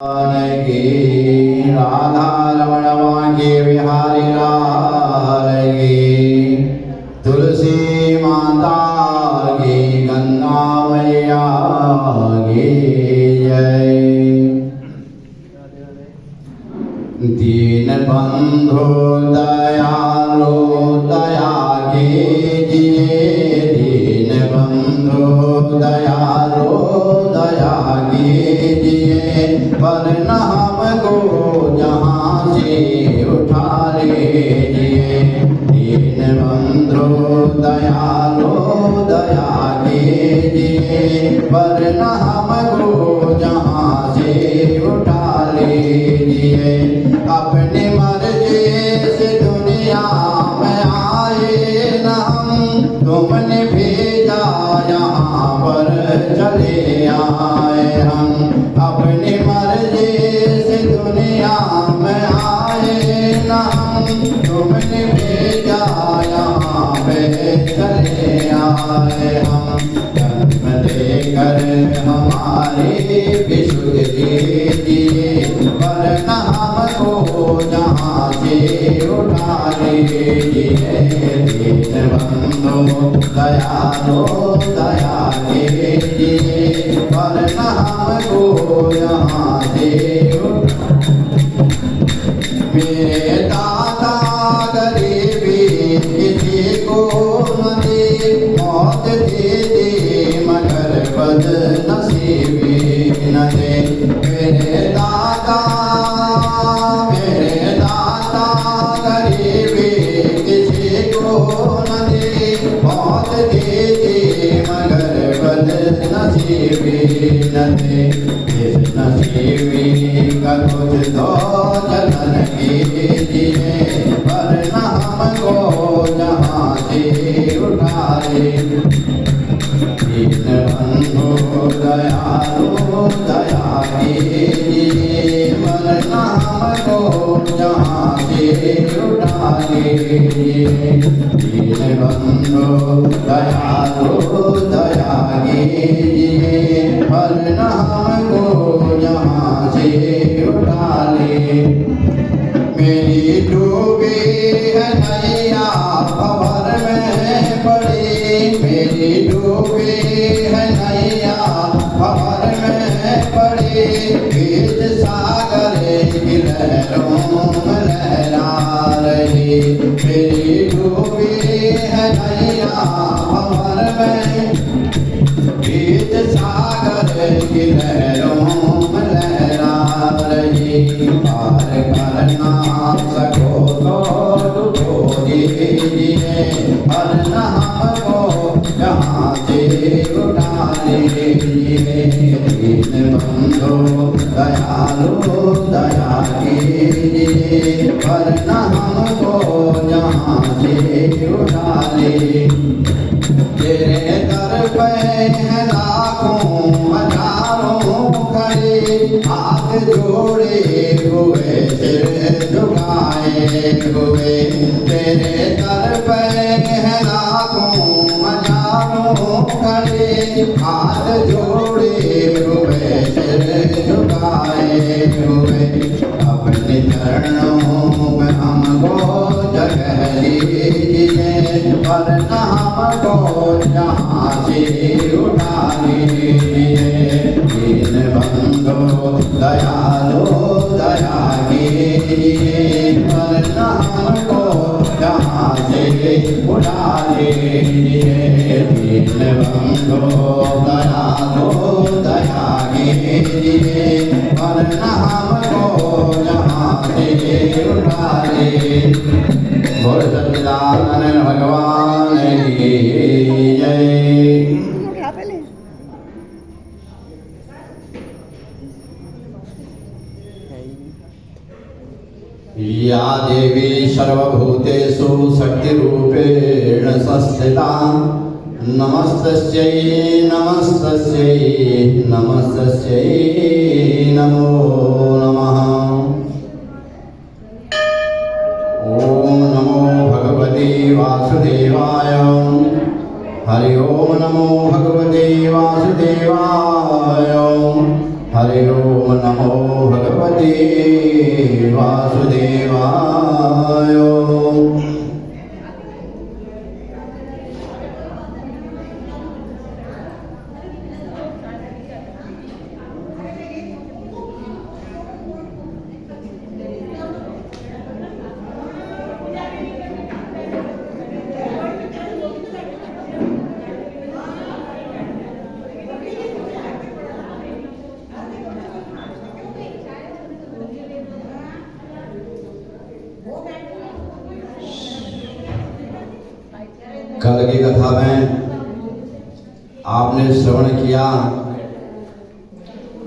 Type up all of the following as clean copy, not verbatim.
की राधा रमण वांके बिहारी लाल की तुलसी माता की गंगा मैया की जय। दीन बंधु दयालु दया कीजिए, दीन बंधु दयालु दया कीजिए, वरना हमको जहाँ से उठा लीजिए। दीन बंधु दयालु दया कीजिए, वरना हमको जहाँ से उठा लीजिए। अपनी मर्जी से दुनिया में आए न हम, तुमने भेजा यहाँ पर चले आए हम। अपनी मर्जी से दुनिया में आए न हम, तुमने भेजा यहाँ पे चले आए हम। जन्म देकर हमारी विशुद्ध कीजिए, वरना हमको जहाँ से उठा लीजिए। दीन बंधु दयालु दया कीजिए, वरना हमको यहाँ से उठा। मेरे दादा गरीबी किसी को न दे, मौत दे दे मगर बदनसीबी न दे। मेरे दादा गरीबी किसी को न दे, मौत दे दे मगर बदनसीबी न दे। इस नसीबी का कुछ तो जलन कीजिए, वरना हमको जहाँ से उठा ले। दीन बंधु दयालु दया कीजिए, वरना हमको जहाँ से उठा लीजिए। दीन बंधु दयालु दया कीजिए, वरना हमको जहाँ से उठा ले। मेरी डूबी है नैया भंवर में पड़ी, मेरी डूबी है नैया भंवर में पड़ी। बीच सागर की लहरों में लहरा रही, मेरी डूबी है नैया भंवर में। बीच सागर की लहरों में लहरा रही, पार करना सको तो डूबो दीजिए, वरना हमको जहाँ से उठा लीजिए। दीन बंधु दयालु दया कीजिए, वरना हमको जहाँ से उठा ले। तेरे दर पे है लाखों हजारों खड़े, हाथ जोड़े हुए सिर झुकाए हुए। तेरे दर पे है लाखों हजारों खड़े, हाथ जोड़े हुए सिर झुकाए हुए। अपने चरणों में हमको जगह लीजिए, वरना हमको जहाँ से उठा लीजिए। दीन बंधु दयालु दया कीजिए, वरना हमको जहाँ से उठा लीजिए। दीन बंधु दयालु दया कीजिए, वरना हमको जहाँ से उठा ले। बोल सच्चिदानंद भगवान की जय। या देवी सर्वभूतेषु शक्तिरूपेण संस्थिता, नमस्तस्यै नमस्तस्यै नमस्तस्यै नमो नमः। ओम नमो भगवते वासुदेवाय। हरि ओम नमो भगवते वासुदेवाय। हरि ओम नमो वासुदेवाय। कल की कथा में आपने श्रवण किया,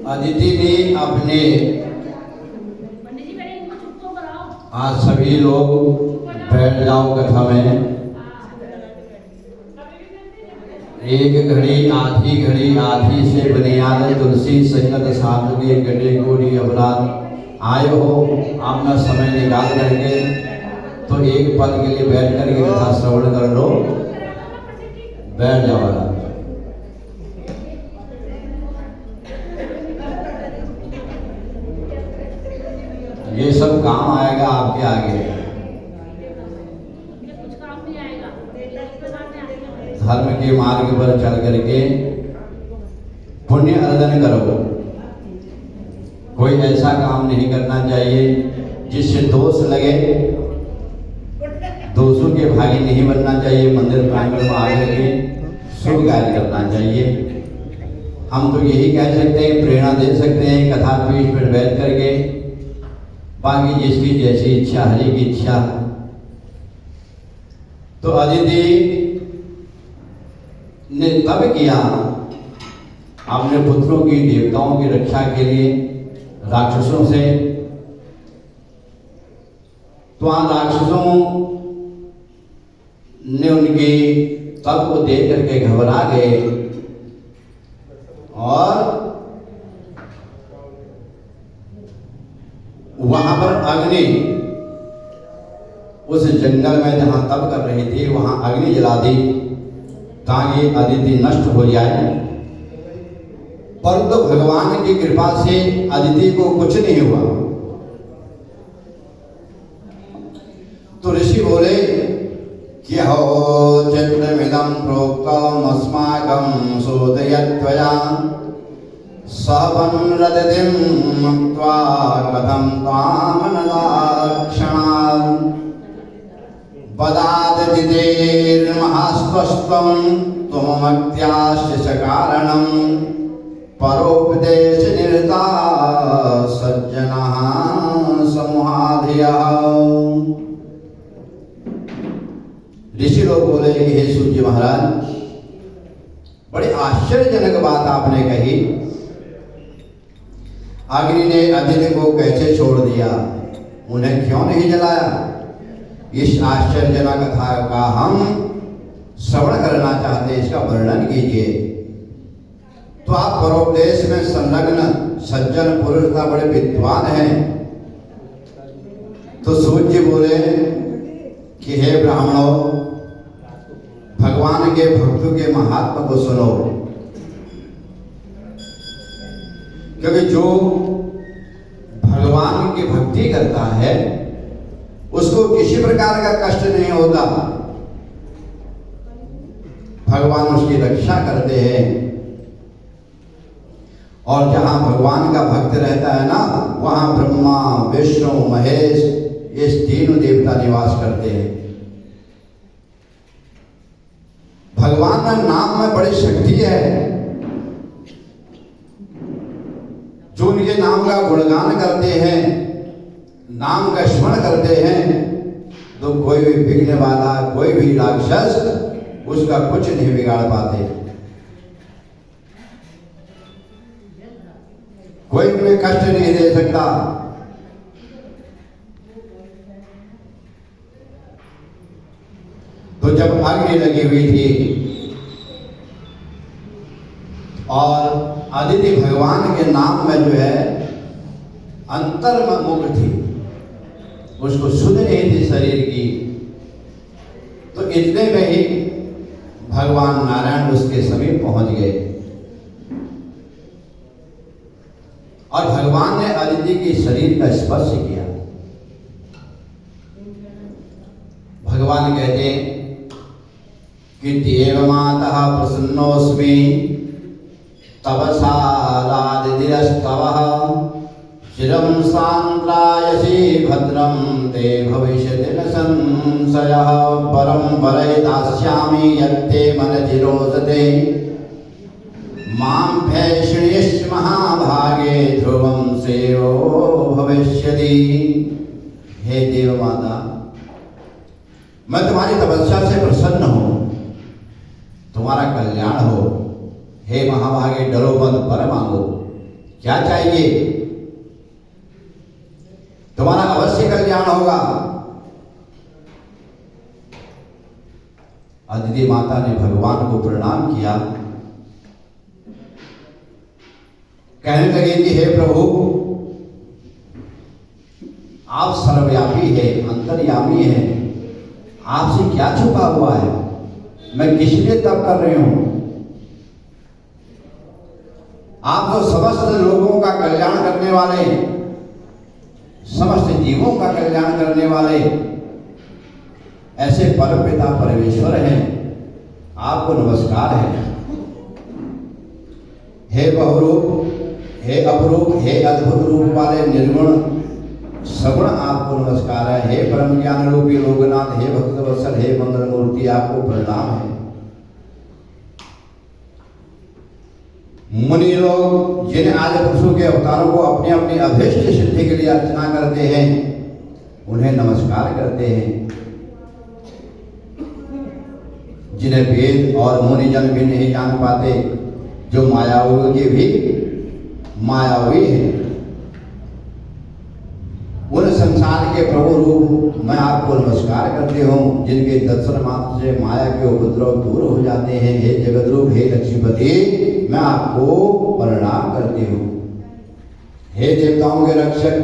अदिति ने अपने, आज सभी लोग बैठ जाओ कथा में, एक घड़ी आधी से बुनियाद तुलसी संगत साधु के गटे कोड़ी अपराध आए हो, अपना समय निकाल करके तो एक पल के लिए बैठ करके कथा श्रवण कर लो, बैठ जाओ। ये सब काम आएगा आपके आगे, कुछ काम नहीं आएगा। धर्म के मार्ग पर चल करके पुण्य अर्जन करो। कोई ऐसा काम नहीं करना चाहिए जिससे दोष लगे, दोषों के भागी नहीं बनना चाहिए। मंदिर प्रांगण में आकर के शुभ कार्य करना चाहिए। हम तो यही कह सकते हैं, प्रेरणा दे सकते हैं कथा पीठ पर बैठ करके, बाकी जिसकी जैसी इच्छा, हरि की इच्छा। तो अदिति ने तब किया अपने पुत्रों की, देवताओं की रक्षा के लिए राक्षसों से। तो राक्षसों ने उनकी तप को देख करके घबरा गए और वहां पर अग्नि, उस जंगल में जहां तप कर रही थी वहां अग्नि जला दी ताकि अदिति नष्ट हो जाए। परंतु भगवान की कृपा से अदिति को कुछ नहीं हुआ। तो ऋषि बोले कि हो चित्रमिदं प्रोक्तम् अस्माकं सूदयत्वया सवं रदतिं मुक्त्वा कथं त्वां नदाक्षणात् वदादतिर्महास्त्वस्त्वं त्वममत्यास्य च कारणं परोपदेशनिरता सज्जनः समूहाधियः। ऋषि लोग बोले कि हे सूर्य महाराज, बड़ी आश्चर्यजनक बात आपने कही। अग्नि ने अदिति को कैसे छोड़ दिया, उन्हें क्यों नहीं जलाया? इस आश्चर्यजनक कथा का हम श्रवण करना चाहते, इसका वर्णन कीजिए। तो आप परोपदेश में संलग्न सज्जन पुरुष था, बड़े विद्वान हैं। तो सूर्य बोले कि हे ब्राह्मणों, भगवान के भक्तों के महात्मा को सुनो, क्योंकि जो भगवान की भक्ति करता है उसको किसी प्रकार का कष्ट नहीं होता। भगवान उसकी रक्षा करते हैं। और जहां भगवान का भक्त रहता है ना, वहां ब्रह्मा, विष्णु, महेश, ये तीनों देवता निवास करते हैं। भगवान का नाम में बड़ी शक्ति है। जो उनके नाम का गुणगान करते हैं, नाम का स्मरण करते हैं, तो कोई भी बिगड़ने वाला, कोई भी राक्षस उसका कुछ नहीं बिगाड़ पाते। कोई उन्हें कष्ट नहीं दे सकता। तो जब अग्नि लगी हुई थी और अदिति भगवान के नाम में जो है अंतर्मुख थी, उसको सुध नहीं थी शरीर की, तो इतने में ही भगवान नारायण उसके समीप पहुंच गए और भगवान ने अदिति के शरीर का स्पर्श किया। भगवान कहते हैं कि देव मातः प्रसन्नोऽस्मि तपसारादिरस्तवः चिरं सान्द्रायसि भद्रं ते भविष्यति न संशयः परं वरयितास्यामि यत्ते मनसि रोचते मां भैषणीयश्च महाभागे ध्रुवं श्रेयो भविष्यति। हे देव माता, मैं तुम्हारी तपस्या से प्रसन्न हूँ, तुम्हारा कल्याण हो। हे महाभागे, डरो मत, वर मांगो। क्या चाहिए? तुम्हारा अवश्य कल्याण होगा। अदिति माता ने भगवान को प्रणाम किया, कहने लगे कि हे प्रभु, आप सर्वव्यापी है, अंतर्यामी है, आपसे क्या छुपा हुआ है? मैं किस लिए तप कर रही हूं? आप तो समस्त लोगों का कल्याण करने वाले, समस्त जीवों का कल्याण करने वाले ऐसे परमपिता परमेश्वर हैं, आपको नमस्कार है। हे बहुरूप, हे अपरूप, हे अद्भुत रूप वाले निर्गुण सगुण, आपको नमस्कार है। हे परम ज्ञान रूपी लोकनाथ, हे भक्त वत्सल, हे मंगल मूर्ति, आपको प्रणाम है। मुनि लोग जिन आदि पुरुषों के अवतारों को अपने अपनी अभीष्ट सिद्धि के लिए अर्चना करते हैं, उन्हें नमस्कार करते हैं। जिन्हें वेद और मुनिजन भी नहीं जान पाते, जो मायावी के भी मायावी हैं, उन संसार के प्रभु रूप मैं आपको नमस्कार करती हूँ, जिनके दर्शन मात्र से माया के उपद्रव दूर हो जाते हैं। हे जगत रूप, हे लक्ष्मीपति, मैं आपको प्रणाम करती हूँ। हे देवताओं के रक्षक,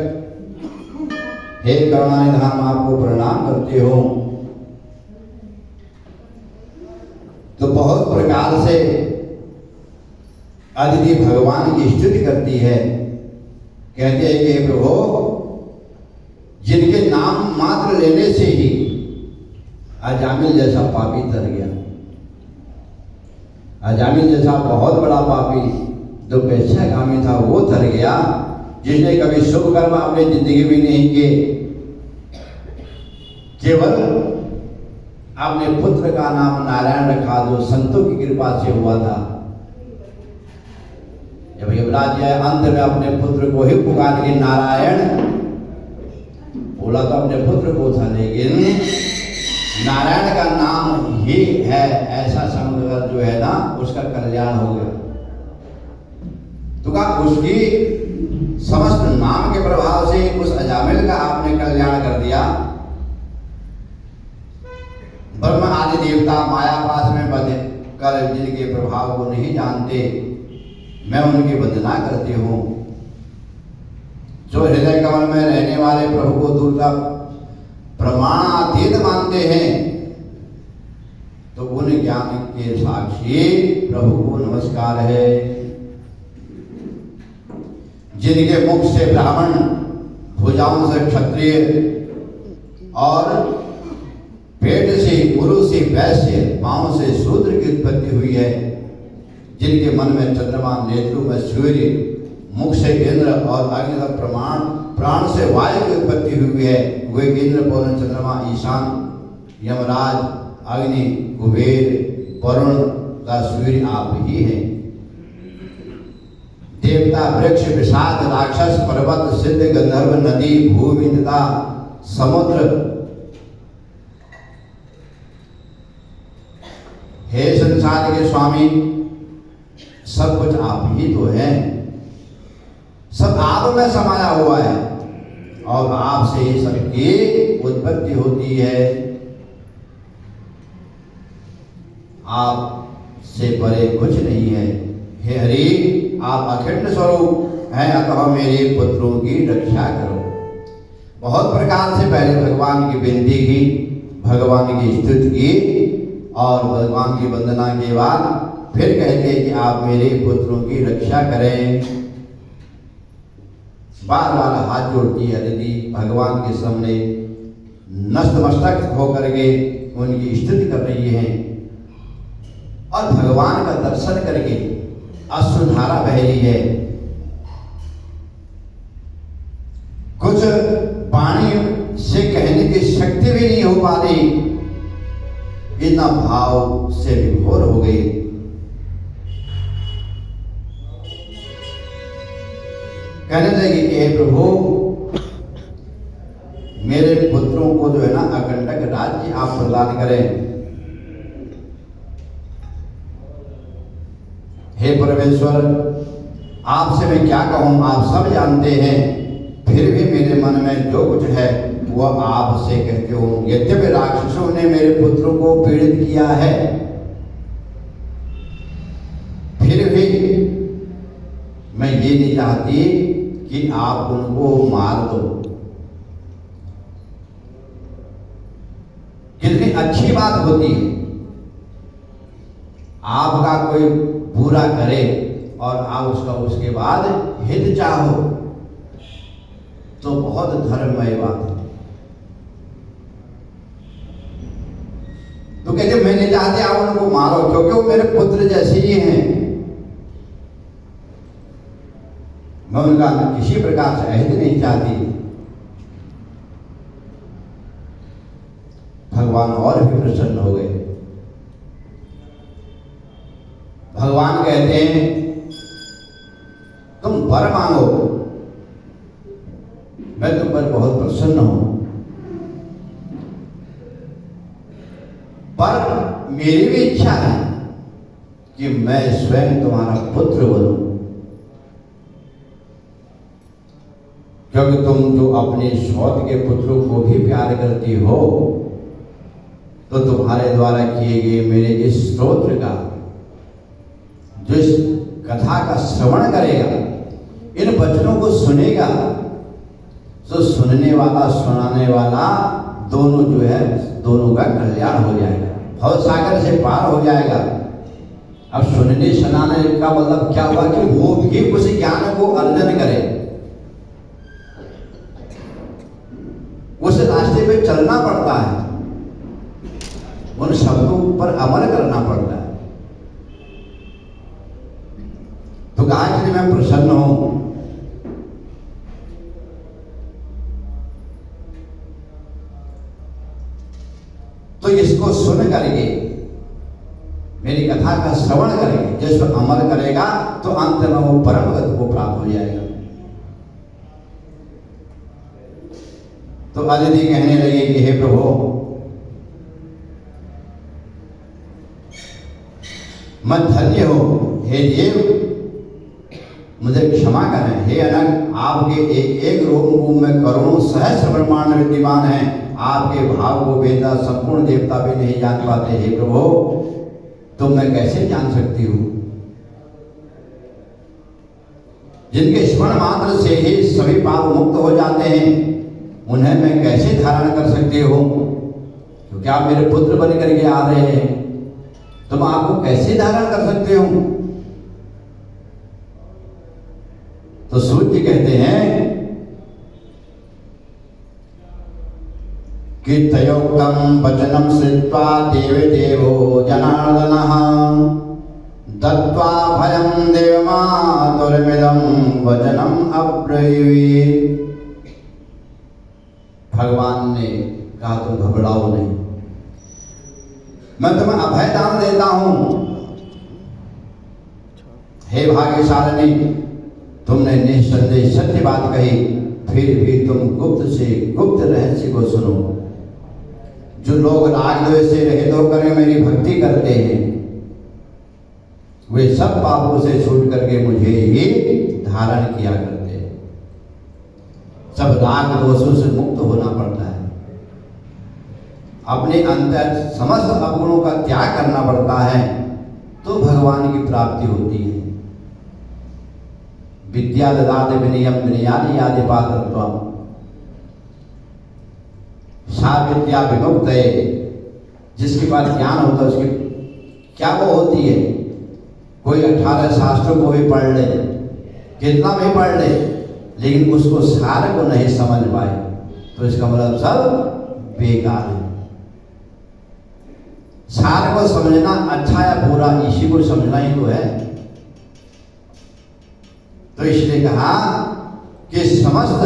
हे करुणानिधान, मैं आपको प्रणाम करती हूँ। तो बहुत प्रकार से अदिति भगवान की स्तुति करती है, कहते हैं कि हे प्रभु, जिनके नाम मात्र लेने से ही अजामिल जैसा पापी तर गया। अजामिल जैसा बहुत बड़ा पापी जो पेशागामी था, वो तर गया, जिसने कभी शुभ कर्म अपनी जिंदगी में नहीं किए, केवल अपने पुत्र का नाम नारायण रखा, जो संतों की कृपा से हुआ था। जब यमराज आए, अंत में अपने पुत्र को ही पुकार के नारायण बोला, तो अपने पुत्र को था, लेकिन नारायण का नाम ही है ऐसा समझकर जो है ना, उसका कल्याण हो गया। तो कहा उसकी समस्त नाम के प्रभाव से उस अजामिल का आपने कल्याण कर दिया। ब्रह्म आदि देवता मायापाश में बंधे कर जिनके प्रभाव को नहीं जानते, मैं उनकी वंदना करती हूँ। जो हृदय कमल में रहने वाले प्रभु को दुर्लभ प्रमाणातीत मानते हैं, तो उन ज्ञान के साक्षी प्रभु को नमस्कार है। जिनके मुख से ब्राह्मण, भुजाओं से क्षत्रिय और पेट से गुरु से वैश्य, पांव से शूद्र की उत्पत्ति हुई है। जिनके मन में चंद्रमा, नेत्रों में सूर्य, मुख से इंद्र और अग्नि तक प्राण से वायु की उत्पत्ति हुई है, वे इंद्र, पवन, चंद्रमा, ईशान, यमराज, अग्नि, कुबेर, वरुण का सूर्य आप ही हैं। देवता, वृक्ष, विषाद, राक्षस, पर्वत, सिद्ध, गंधर्व, नदी, भूमि तथा समुद्र, हे संसार के स्वामी, सब कुछ आप ही तो हैं। सब आप में समाया हुआ है और आपसे ही सबकी उत्पत्ति होती है। आप से परे कुछ नहीं है। हे हरि, आप अखंड स्वरूप हैं, अतः मेरे पुत्रों की रक्षा करो। बहुत प्रकार से पहले भगवान की विनती की, भगवान की स्तुति की और भगवान की वंदना के बाद फिर कहते हैं कि आप मेरे पुत्रों की रक्षा करें। बार बार हाथ जोड़ती है अदिति, भगवान के सामने नतमस्तक होकर के उनकी स्तुति कर रही हैं और भगवान का दर्शन करके अश्रुधारा बह रही है। कुछ वाणी से कहने की शक्ति भी नहीं हो पा रही, इतना भाव से विभोर हो गई। कहने लगी कि हे प्रभु, मेरे पुत्रों को जो है ना अकंटक राज्य आप प्रदान करें। हे परमेश्वर, आपसे मैं क्या कहूं, आप सब जानते हैं, फिर भी मेरे मन में जो कुछ है वह आपसे कहते हो। यद्यपि राक्षसों ने मेरे पुत्रों को पीड़ित किया है, फिर भी मैं ये नहीं चाहती कि आप उनको मार दो। कितनी अच्छी बात होती है, आपका कोई बुरा करे और आप उसका उसके बाद हित चाहो, तो बहुत धर्ममय बात है। तो कहते मैं नहीं चाहते आप उनको मारो, क्योंकि वो मेरे पुत्र जैसे ही हैं। मैं उनका किसी प्रकार से अहित नहीं चाहती। भगवान और भी प्रसन्न हो गए। भगवान कहते हैं तुम वर मांगो, मैं तुम पर बहुत प्रसन्न हूं, पर मेरी भी इच्छा है कि मैं स्वयं तुम्हारा पुत्र बनूं, क्योंकि तुम जो अपने सौत के पुत्रों को भी प्यार करती हो, तो तुम्हारे द्वारा किए गए मेरे इस स्तोत्र का, जो इस कथा का श्रवण करेगा, इन वचनों को सुनेगा, तो सुनने वाला सुनाने वाला दोनों जो है, दोनों का कल्याण हो जाएगा, भव सागर से पार हो जाएगा। अब सुनने सुनाने का मतलब क्या हुआ कि वो भी उस ज्ञान को अर्जन करे, उस रास्ते पे चलना पड़ता है, उन शब्दों पर अमल करना पड़ता है। तो कहा कि मैं प्रसन्न हूं। तो इसको सुन करके, मेरी कथा का श्रवण करके जिस पर अमल करेगा, तो अंत में वो परम गति को प्राप्त हो जाएगा। तो अदिति कहने लगे कि हे प्रभु, मैं धन्य हो, हे देव मुझे क्षमा करें। हे अनंत, आपके एक एक रूप में करोड़ों सहस्र ब्रह्मांड विद्यमान हैं, आपके भाव को वेदा संपूर्ण देवता भी नहीं जान पाते। हे प्रभु, तो मैं कैसे जान सकती हूँ? जिनके स्मरण मात्र से ही सभी पाप मुक्त हो जाते हैं, उन्हें मैं कैसे धारण कर सकती हूँ? क्योंकि आप मेरे पुत्र बन करके आ रहे हैं, तो मैं आपको कैसे धारण कर सकते हूँ? तो सूर्य कहते हैं कि तयोक्तम वचनम श्रुत्वा देवदेवो जनार्दनः दत्त्वा भयं देवमातुरमिदं वचनम अब्रवीत्। भगवान ने कहा तुम घबराओ नहीं, मैं तुम्हें अभय दान देता हूं। हे भाग्यशालिनी, तुमने निस्संदेह सत्य बात कही, फिर भी तुम गुप्त से गुप्त रहस्य को सुनो। जो लोग राग द्वेष से रहित होकर मेरी भक्ति करते हैं, वे सब पापों से छूट करके मुझे ही धारण किया करते हैं। सब राग दोषों से मुक्त होना पड़ता है, अपने अंतर समस्त अवगुणों का त्याग करना पड़ता है, तो भगवान की प्राप्ति होती है। विद्या ददाति विनयम विनयानि याति पात्रत्वम्, सा विद्या विमुक्त है। जिसके पास ज्ञान होता है उसकी क्या वो होती है? कोई 18 शास्त्रों को भी पढ़ ले, कितना भी पढ़ ले, लेकिन उसको सार को नहीं समझ पाए, तो इसका मतलब सब बेकार है। सार को समझना अच्छा या बुरा इसी को समझना ही तो है। तो इसलिए कहा कि समस्त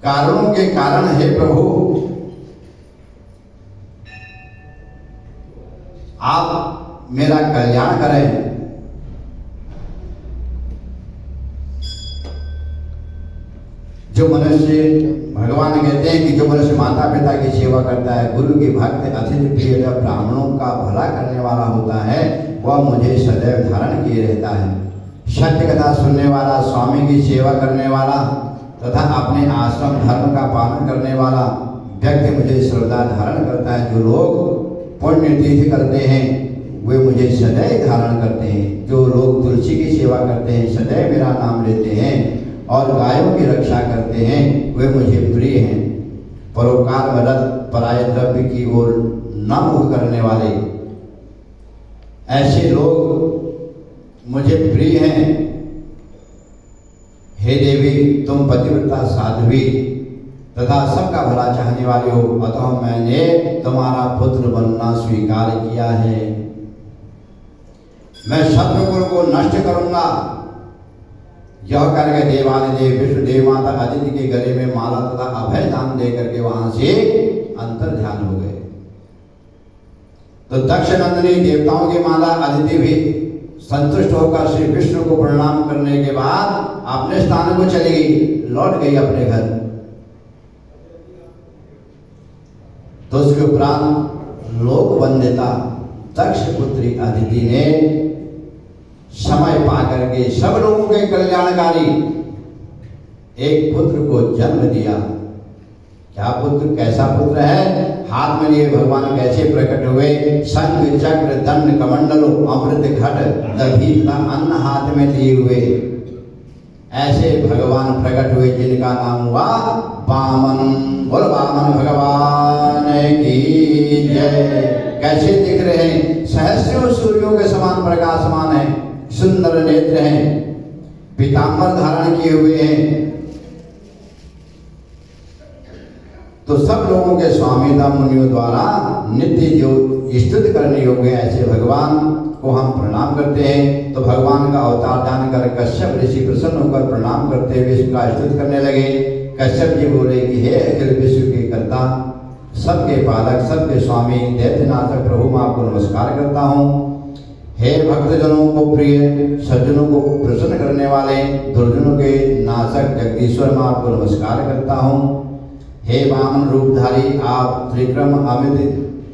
कारणों के कारण हे प्रभु आप मेरा कल्याण करें। जो मनुष्य भगवान कहते हैं कि जो मनुष्य माता पिता की सेवा करता है, गुरु की भक्त, अतिथि प्रिय, ब्राह्मणों का भला करने वाला होता है, वह मुझे सदैव धारण किए रहता है। सत्य कथा सुनने वाला, स्वामी की सेवा करने वाला तथा अपने आश्रम धर्म का पालन करने वाला व्यक्ति मुझे श्रद्धा धारण करता है। जो लोग पुण्य तीर्थ करते हैं वे मुझे सदैव धारण करते हैं। जो लोग तुलसी की सेवा करते हैं, सदैव मेरा नाम लेते हैं और गायों की रक्षा करते हैं, वे मुझे प्रिय हैं। परोपकार में रत, पराय द्रव्य की ओर न मुँह करने वाले ऐसे लोग मुझे प्रिय हैं। हे देवी, तुम पतिव्रता साध्वी तथा सबका भला चाहने वाले हो, अतः मैंने तुम्हारा पुत्र बनना स्वीकार किया है। मैं शत्रुकुल को नष्ट करूंगा। यह करके देवादिदेव विष्णु देव माता अदिति के गले में माला तथा अभय दान दे करके वहां से अंतर ध्यान हो गए। तो दक्ष नंदिनी देवताओं की माता अदिति भी संतुष्ट होकर श्री विष्णु को प्रणाम करने के बाद अपने स्थान को चली गई, लौट गई अपने घर। तो उसके उपरांत लोक वंदिता दक्ष पुत्री अदिति ने समय पा करके सब लोगों के कल्याणकारी एक पुत्र को जन्म दिया। क्या पुत्र, कैसा पुत्र है? हाथ में लिए भगवान कैसे प्रकट हुए? शंख चक्र दंड कमंडलो अमृत घट दधी तथा अन्न हाथ में लिए हुए ऐसे भगवान प्रकट हुए, जिनका नाम हुआ वामन। बोल वामन भगवान की जय। कैसे दिख रहे हैं? सहस्रों सूर्यों के समान प्रकाशमान है, सुंदर नेत्र हैं, पीतांबर धारण किए हुए हैं। तो सब लोगों के स्वामीता मुनियों द्वारा नित्य जो स्तुति करने योग्य ऐसे भगवान को हम प्रणाम करते हैं। तो भगवान का अवतार जानकर कश्यप ऋषि प्रसन्न होकर प्रणाम करते हुए इसका स्तुति करने लगे। कश्यप जी बोले कि हे अखिल विश्व के कर्ता, सबके पालक, सबके स्वामी, दैत्यनाथक प्रभु, मैं आपको नमस्कार करता हूँ। हे भक्तजनों को प्रिय, सज्जनों को प्रसन्न करने वाले, दुर्जनों के नाशक जगदीश्वर, मैं आपको नमस्कार करता हूँ। हे वामन रूपधारी, आप त्रिक्रम अमित,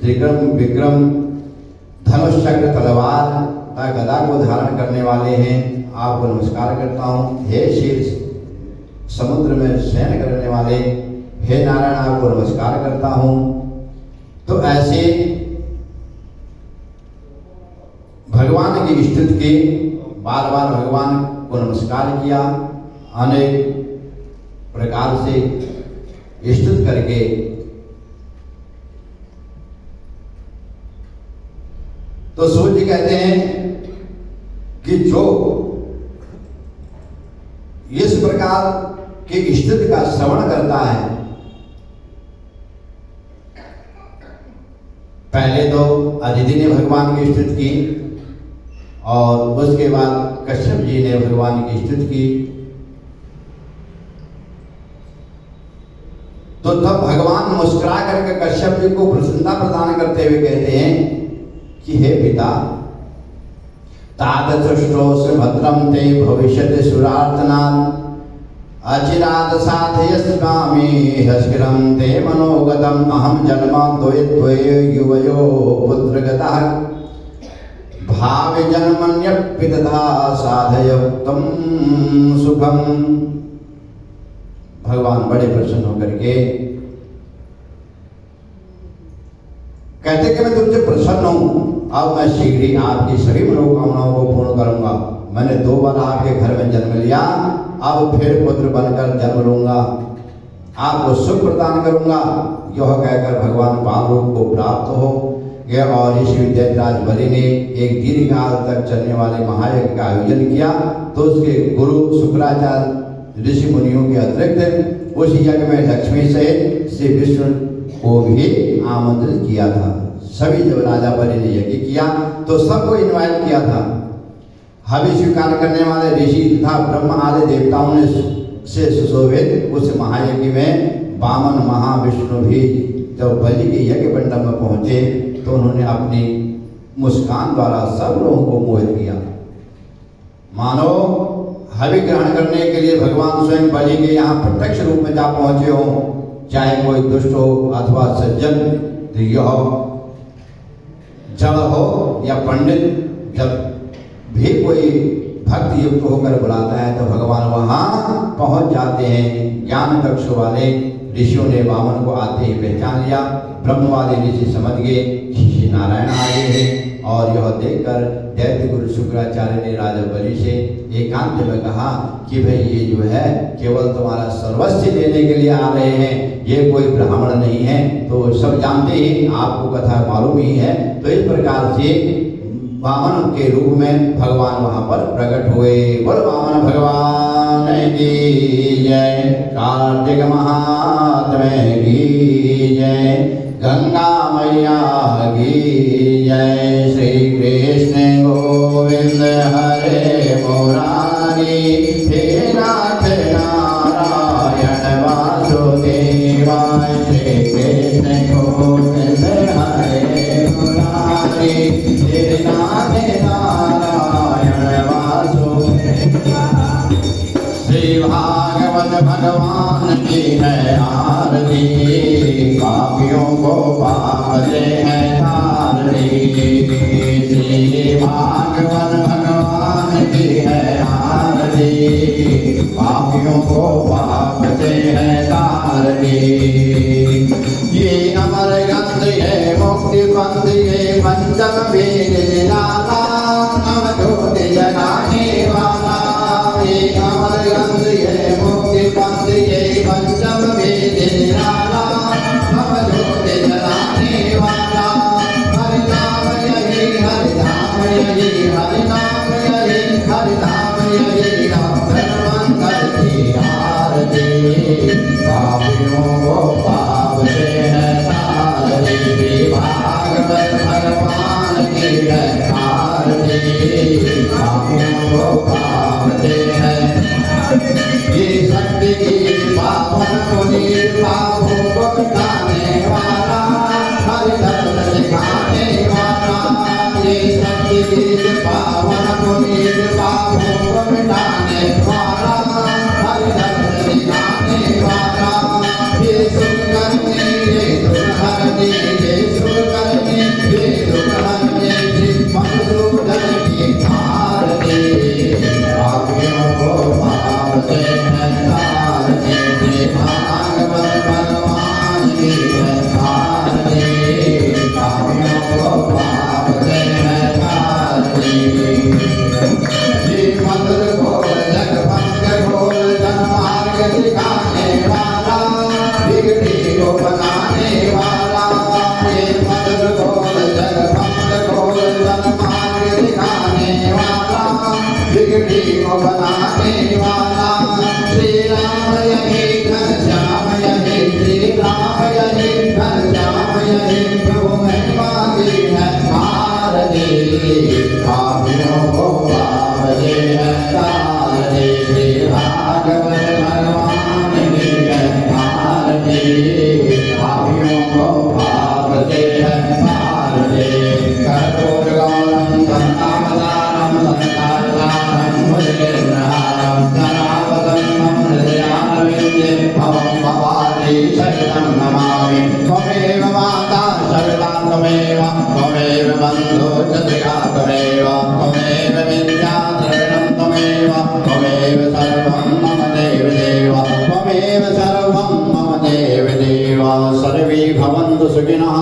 त्रिक्रम विक्रम, धनुष चक्र तलवार तथा गदा को धारण करने वाले हैं, आपको नमस्कार करता हूँ। हे शीर्ष समुद्र में शयन करने वाले, हे नारायण, आपको नमस्कार करता हूँ। तो ऐसे भगवान की स्तुति की, बार बार भगवान को नमस्कार किया, अनेक प्रकार से स्तुति करके तो सूर्य कहते हैं कि जो इस प्रकार की स्तुति का श्रवण करता है, पहले तो अदिति ने भगवान की स्तुति की और उसके बाद कश्यप जी ने भगवान की स्तुति की। तो तब भगवान मुस्कुरा करके कश्यप जी को प्रसन्नता प्रदान करते हुए कहते हैं कि हे पिता, तादृष्टोऽसि भद्रं ते भविष्यति सुरार्तनात्, अचिरात् साधयस्वामि हस्किरं ते मनोगतम्, अहं जन्म द्वये युवयो पुत्रगतः, भावि जन्मन्यपि तथा साधयोक्तं सुखम्। भगवान बड़े प्रसन्न होकर के कहते कि मैं तुमसे प्रसन्न हूं, अब मैं शीघ्र ही आपकी सभी मनोकामनाओं को पूर्ण करूंगा। मैंने 2 बार आपके घर में जन्म लिया, अब फिर पुत्र बनकर जन्म लूंगा, आपको सुख प्रदान करूंगा। यह कहकर भगवान बाल रूप को प्राप्त हो गया और ऋषि विद्याधराज बलि ने एक दीर्घ काल तक चलने वाले महायज्ञ का आयोजन किया। तो उसके गुरु शुक्राचार्य ऋषि मुनियों के अतिरिक्त उस यज्ञ में लक्ष्मी से श्री विष्णु को भी आमंत्रित किया था। सभी जब राजा बलि ने यज्ञ किया तो सबको इनवाइट किया था। हवि स्वीकार करने वाले ऋषि तथा ब्रह्म आदि देवताओं ने से सुशोभित उस महायज्ञ में वामन महाविष्णु भी जब बलि के यज्ञ मंडप में पहुंचे तो उन्होंने अपनी मुस्कान द्वारा सब लोगों को मोहित किया। मानो हवि ग्रहण करने के लिए भगवान स्वयं बलि के यहाँ प्रत्यक्ष रूप में जा पहुंचे हो, चाहे कोई दुष्ट हो अथवा सज्जन, यह जड़ हो या पंडित, जब भी कोई भक्ति युक्त होकर बुलाता है तो भगवान वहाँ पहुँच जाते हैं। ज्ञान कक्ष वाले ऋषियों ने वामन को आते ही पहचान लिया। ब्रह्म वाले ऋषि समझ गए कि श्री नारायण आए हैं, और यह देखकर दैत्य गुरु शुक्राचार्य ने राजा बलि से एकांत में कहा कि भाई ये जो है केवल तुम्हारा सर्वस्व लेने के लिए आ रहे हैं, ये कोई ब्राह्मण नहीं है। तो सब जानते ही, आपको कथा मालूम ही है। तो इस प्रकार से वामन के रूप में भगवान वहां पर प्रकट हुए। बोल वामन भगवान की जय, कार्तिक महात्म्य की जय, गंगा मैया की जय। श्री कृष्ण गोविंद हरे मुरारी, हे नाथ नारायण वासुदेवाय। श्री कृष्ण गोविंद हरे मुरारी, हे नाथ नारायण वासुदेवाय। श्री भागवत भगवान की है आरती, पापियों को पाप से है तारती। श्री भागवत भगवान की है आरती, पापियों को पाप से है तारती। ये अमर ग्रंथ है मुक्ति पंथ, ये पंचम वेद निराला, नवजोत जगाने वाला। ये अमर ग्रंथ है मुक्ति पंथ, ये पंचम वेद निराला, नवजोत जगाने वाला। हरि नाम यही, हरि नाम यही, हरि नाम यही, हरि नाम यही, धन्वंतर की आरती। पापियों को पाप से है तारती, भागवत भगवान की है आरती। पापियों को पाप से है ये शक्ति की पावन पुनीत, पापों को मिटाने वाला, हरि धर्म सिखाने वाला। ये शक्ति की पावन पुनीत, पापों को मिटाने वाला, हरि धर्म सिखाने वाला। ये सुख करने, ये दुख हरने, ये सुख करने, ये दुख हरने, श्री मधुसूदन की आरती। पापियों को पाप से है तारती, श्री भागवत भगवान की है आरती। पापियों को पाप से है तारती। श्री मधुर घोर जगभंग घोर जनमार्ग दिखाने वाला, बिगड़ी को बनाने वाला। ये मधुर घोर जगभंग घोर जनमार्ग दिखाने वाला, बिगड़ी को बनाने वाला। श्री राम यही, घनश्याम यही, श्री राम यही, घनश्याम यही, प्रभु महिमा की है आरती। पापियों को पाप से है तारती, श्री भागवत भगवान की है आरती। पापियों को पाप से है तारती। कर्पूर गौरम संतावतारम संतावतारम भुजगेन्द्रहारम, सनातनं हृदयारविन्दे भवं भवानी सहितं नमामि। त्वमेव माता सविता त्वमेव, त्वमेव बन्धो च त्रिका त्वमेव, त्वमेव विद्याधरणं त्वमेव, त्वमेव सर्वं मम देव देव, त्वमेव सर्वं मम देव देव। सर्वे भवन्तु सुखिनः,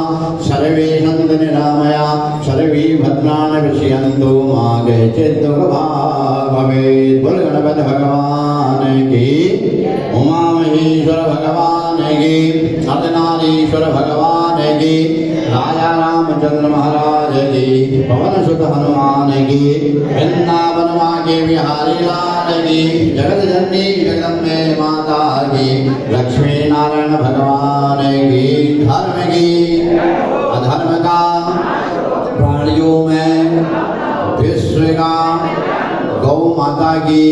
सर्वे सन्तु निरामयाः, सर्वे भद्राणि पश्यन्तु मा कश्चित् दुःखभाग् भवेत्। बोल गणपति भगवान की, उमा महेश्वर भगवान की, अर्धनारीश्वर भगवान की, राजा रामचंद्र महाराज की, पवन सुत हनुमान की, वृंदावन के बिहारी लाल की, जगत जननी जगदम्बे माता की। लक्ष्मी नारायण भगवान की धर्म की अधर्म का प्राणियों में विश्व का गौ माता की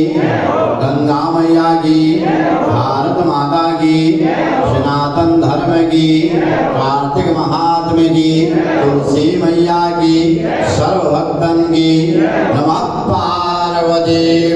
गंगा मैया की भारत माता की सनातन धर्म की कार्तिक महात्म्य की तुलसी मैया की सर्वभक्तन की नमः पार्वती